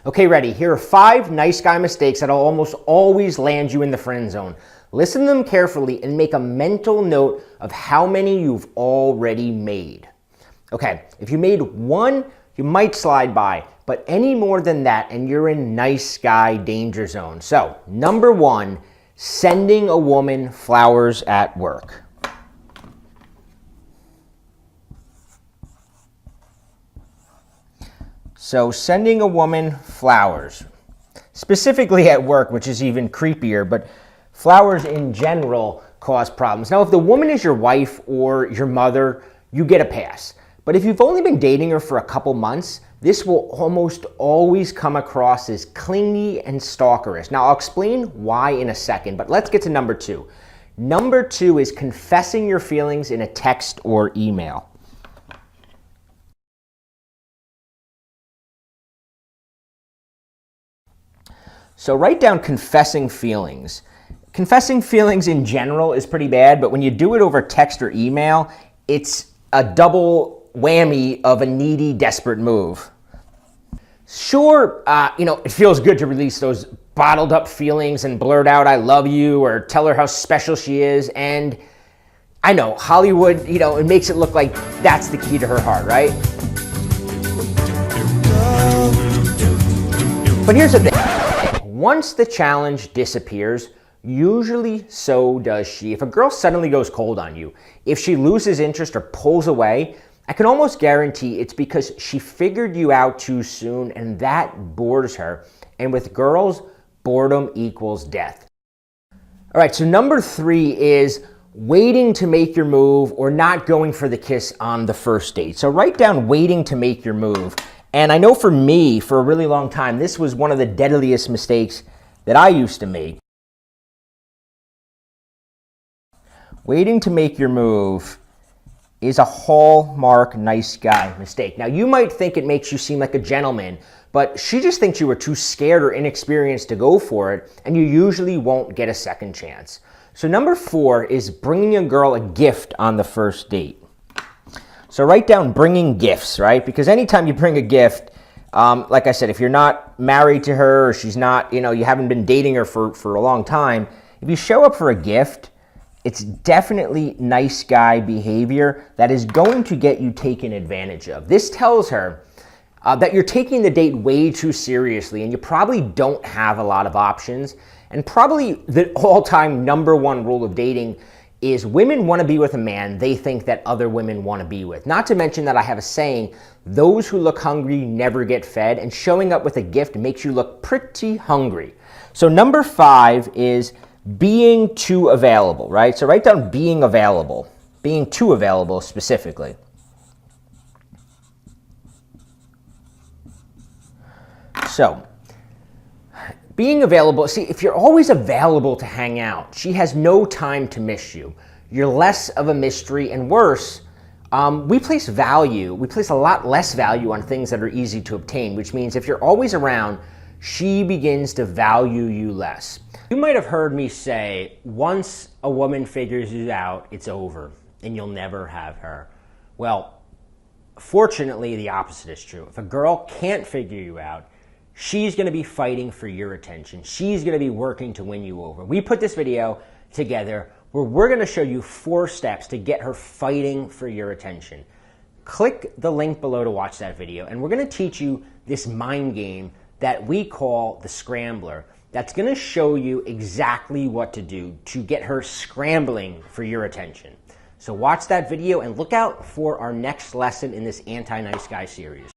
Okay, ready. Here are 5 nice guy mistakes that'll almost always land you in the friend zone. Listen to them carefully and make a mental note of how many you've already made. Okay, if you made 1, you might slide by, but any more than that and you're in nice guy danger zone. So, number 1, sending a woman flowers at work. So sending a woman flowers, specifically at work, which is even creepier, but flowers in general cause problems. Now, if the woman is your wife or your mother, you get a pass. But if you've only been dating her for a couple months, this will almost always come across as clingy and stalkerish. Now, I'll explain why in a second, but let's get to number 2. Number 2 is confessing your feelings in a text or email. So write down confessing feelings. Confessing feelings in general is pretty bad, but when you do it over text or email, it's a double whammy of a needy, desperate move. Sure, it feels good to release those bottled up feelings and blurt out, "I love you," or tell her how special she is. And I know, Hollywood, it makes it look like that's the key to her heart, right? But here's the thing. Once the challenge disappears, usually so does she. If a girl suddenly goes cold on you, if she loses interest or pulls away, I can almost guarantee it's because she figured you out too soon and that bores her. And with girls, boredom equals death. All right, so number 3 is waiting to make your move or not going for the kiss on the first date. So write down waiting to make your move. And I know for me, for a really long time, this was one of the deadliest mistakes that I used to make. Waiting to make your move is a hallmark nice guy mistake. Now, you might think it makes you seem like a gentleman, but she just thinks you were too scared or inexperienced to go for it, and you usually won't get a second chance. So number 4 is bringing a girl a gift on the first date. So write down bringing gifts, right? Because anytime you bring a gift, like I said, if you're not married to her or she's not, you haven't been dating her for a long time, if you show up for a gift, it's definitely nice guy behavior that is going to get you taken advantage of. This tells her that you're taking the date way too seriously and you probably don't have a lot of options. And probably the all-time number 1 rule of dating is women want to be with a man they think that other women want to be with. Not to mention that I have a saying, those who look hungry never get fed, and showing up with a gift makes you look pretty hungry. So number 5 is being too available, right? So write down being available, being too available specifically. So, being available, see, if you're always available to hang out, she has no time to miss you. You're less of a mystery, and worse, we place a lot less value on things that are easy to obtain, which means if you're always around, she begins to value you less. You might have heard me say, once a woman figures you out, it's over, and you'll never have her. Well, fortunately, the opposite is true. If a girl can't figure you out, she's going to be fighting for your attention. She's going to be working to win you over. We put this video together where we're going to show you 4 steps to get her fighting for your attention. Click the link below to watch that video, and we're going to teach you this mind game that we call the scrambler. That's going to show you exactly what to do to get her scrambling for your attention. So watch that video and look out for our next lesson in this anti-nice guy series.